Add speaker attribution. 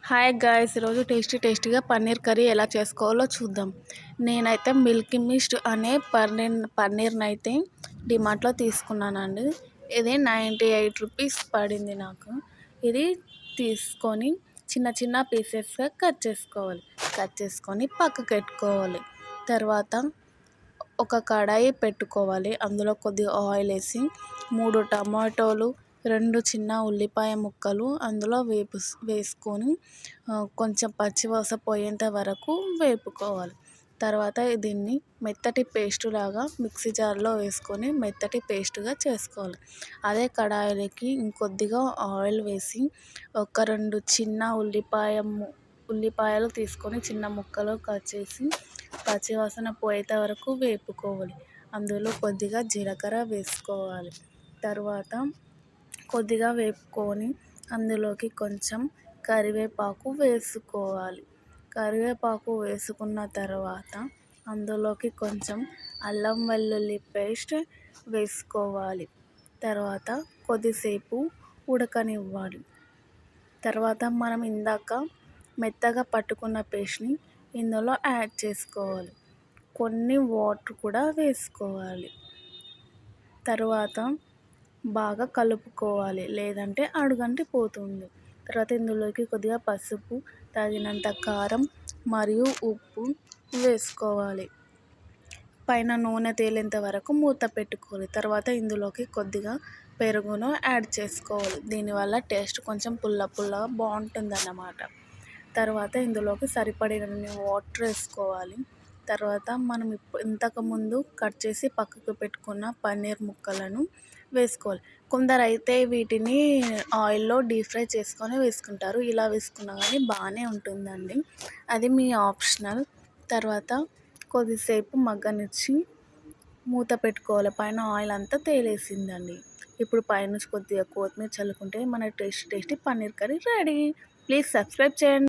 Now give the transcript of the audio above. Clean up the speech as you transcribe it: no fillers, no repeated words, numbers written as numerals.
Speaker 1: Hi guys, ఈరోజు టేస్టీగా paneer curry ఎలా చేసుకోవాలో చూద్దాం. నేనైతే మిల్కీ మిస్ట్ అనే పన్నీర్ని అయితే డిమార్ట్లో తీసుకున్నానండి. ఇది 98 రూపీస్ పడింది నాకు. ఇది తీసుకొని చిన్న చిన్న పీసెస్గా కట్ చేసుకొని పక్కకు పెట్టుకోవాలి. తర్వాత ఒక కడాయి పెట్టుకోవాలి. అందులో కొద్దిగా ఆయిల్ వేసి 3 టమాటోలు, 2 చిన్న ఉల్లిపాయ ముక్కలు అందులో వేసుకొని కొంచెం పచ్చివాసన పోయేంత వరకు వేపుకోవాలి. తర్వాత దీన్ని మెత్తటి పేస్ట్ లాగా మిక్సీ జార్లో వేసుకొని మెత్తటి పేస్ట్గా చేసుకోవాలి. అదే కడాయిలోకి ఇంకొద్దిగా ఆయిల్ వేసి ఒక 2 చిన్న ఉల్లిపాయలు తీసుకొని చిన్న ముక్కలు కట్ చేసి పచ్చివాసన పోయేంత వరకు వేపుకోవాలి. అందులో కొద్దిగా జీలకర్ర వేసుకోవాలి. తర్వాత కొద్దిగా వేపుకొని అందులోకి కొంచెం కరివేపాకు వేసుకోవాలి. కరివేపాకు వేసుకున్న తర్వాత అందులోకి కొంచెం అల్లం వెల్లుల్లి పేస్ట్ వేసుకోవాలి. తర్వాత కొద్దిసేపు ఉడకనివ్వాలి. తర్వాత మనం ఇందాక మెత్తగా పట్టుకున్న పేస్ట్ని ఇందులో యాడ్ చేసుకోవాలి. కొన్ని వాటర్ కూడా వేసుకోవాలి. తర్వాత బాగా కలుపుకోవాలి, లేదంటే అడుగంటిపోతుంది. తర్వాత ఇందులోకి కొద్దిగా పసుపు, తగినంత కారం మరియు ఉప్పు వేసుకోవాలి. పైన నూనె తేలేంత వరకు మూత పెట్టుకోవాలి. తర్వాత ఇందులోకి కొద్దిగా పెరుగును యాడ్ చేసుకోవాలి. దీనివల్ల టేస్ట్ కొంచెం పుల్లగా బాగుంటుందన్నమాట. తర్వాత ఇందులోకి సరిపడినన్ని వాటర్ వేసుకోవాలి. తర్వాత మనం ఇంతకుముందు కట్ చేసి పక్కకు పెట్టుకున్న పన్నీర్ ముక్కలను వేసుకోవాలి. కొందరైతే వీటిని ఆయిల్లో డీప్ ఫ్రై చేసుకొని వేసుకుంటారు. ఇలా వేసుకున్నా కానీ బాగానే ఉంటుందండి. అది మీ ఆప్షనల్. తర్వాత కొద్దిసేపు మగ్గనిచ్చి మూత పెట్టుకోవాలి. పైన ఆయిల్ అంతా తేలేసిందండి. ఇప్పుడు పైనుంచి కొద్దిగా కొత్తిమీర చల్లుకుంటే మన tasty paneer curry ready. Please subscribe చేయండి.